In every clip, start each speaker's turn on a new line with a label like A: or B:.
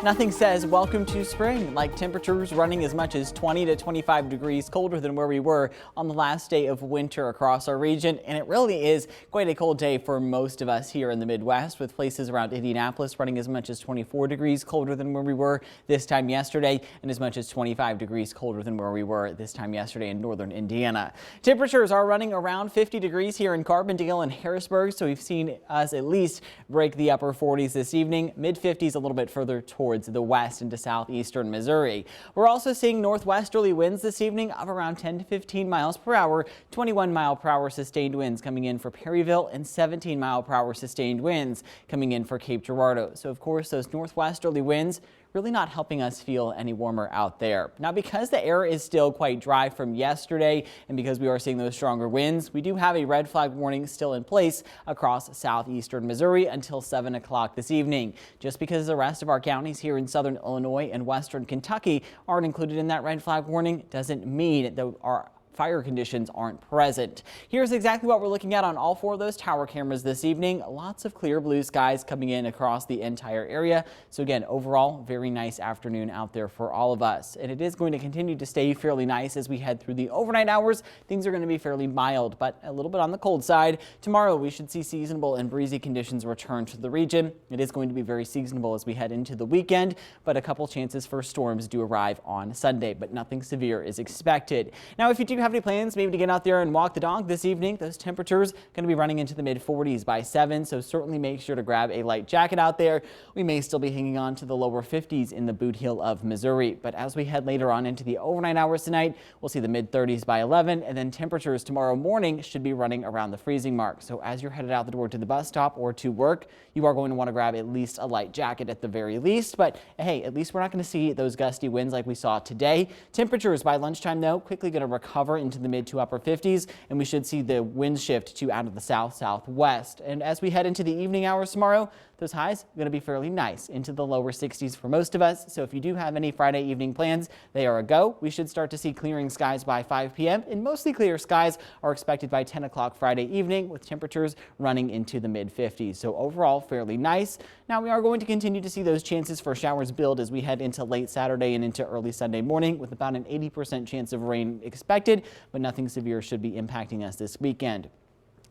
A: Nothing says welcome to spring like temperatures running as much as 20 to 25 degrees colder than where we were on the last day of winter across our region. And it really is quite a cold day for most of us here in the Midwest, with places around Indianapolis running as much as 24 degrees colder than where we were this time yesterday, and as much as 25 degrees colder than where we were this time yesterday in northern Indiana. Temperatures are running around 50 degrees here in Carbondale and Harrisburg, so we've seen us at least break the upper 40s this evening, mid 50s a little bit further towards the west into southeastern Missouri. We're also seeing northwesterly winds this evening of around 10 to 15 miles per hour, 21 mile per hour sustained winds coming in for Perryville, and 17 mile per hour sustained winds coming in for Cape Girardeau. So of course those northwesterly winds really not helping us feel any warmer out there. Now, because the air is still quite dry from yesterday and because we are seeing those stronger winds, we do have a red flag warning still in place across southeastern Missouri until 7 o'clock this evening. Just because the rest of our counties here in southern Illinois and western Kentucky aren't included in that red flag warning doesn't mean that our fire conditions aren't present. Here's exactly what we're looking at on all four of those tower cameras this evening. Lots of clear blue skies coming in across the entire area. So again, overall, very nice afternoon out there for all of us. And it is going to continue to stay fairly nice as we head through the overnight hours. Things are going to be fairly mild, but a little bit on the cold side. Tomorrow, we should see seasonable and breezy conditions return to the region. It is going to be very seasonable as we head into the weekend, but a couple chances for storms do arrive on Sunday, but nothing severe is expected. Now, if you do have any plans maybe to get out there and walk the dog this evening, those temperatures going to be running into the mid 40s by 7, so certainly make sure to grab a light jacket out there. We may still be hanging on to the lower 50s in the Boot Heel of Missouri, but as we head later on into the overnight hours tonight, we'll see the mid 30s by 11, and then temperatures tomorrow morning should be running around the freezing mark. So as you're headed out the door to the bus stop or to work, you are going to want to grab at least a light jacket at the very least. But hey, at least we're not going to see those gusty winds like we saw today. Temperatures by lunchtime though quickly going to recover into the mid to upper 50s, and we should see the wind shift to out of the south-southwest. And as we head into the evening hours tomorrow, those highs are going to be fairly nice into the lower 60s for most of us. So if you do have any Friday evening plans, they are a go. We should start to see clearing skies by 5 p.m. and mostly clear skies are expected by 10 o'clock Friday evening, with temperatures running into the mid 50s. So overall, fairly nice. Now we are going to continue to see those chances for showers build as we head into late Saturday and into early Sunday morning, with about an 80% chance of rain expected, but nothing severe should be impacting us this weekend.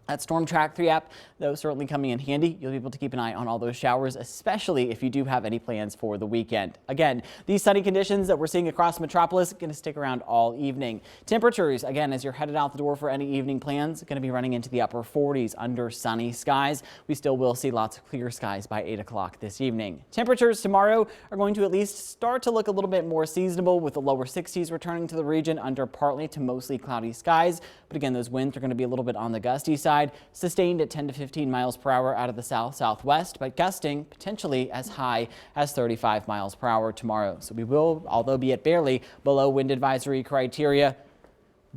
A: That Storm Track 3 app, though, certainly coming in handy. You'll be able to keep an eye on all those showers, especially if you do have any plans for the weekend. Again, these sunny conditions that we're seeing across Metropolis are going to stick around all evening. Temperatures, again, as you're headed out the door for any evening plans, going to be running into the upper 40s under sunny skies. We still will see lots of clear skies by 8 o'clock this evening. Temperatures tomorrow are going to at least start to look a little bit more seasonable, with the lower 60s returning to the region under partly to mostly cloudy skies. But again, those winds are going to be a little bit on the gusty side. Sustained at 10 to 15 miles per hour out of the south-southwest, but gusting potentially as high as 35 miles per hour tomorrow. So we will, although be at barely below wind advisory criteria,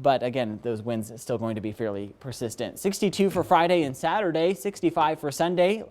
A: but again, those winds are still going to be fairly persistent. 62 for Friday and Saturday, 65 for Sunday.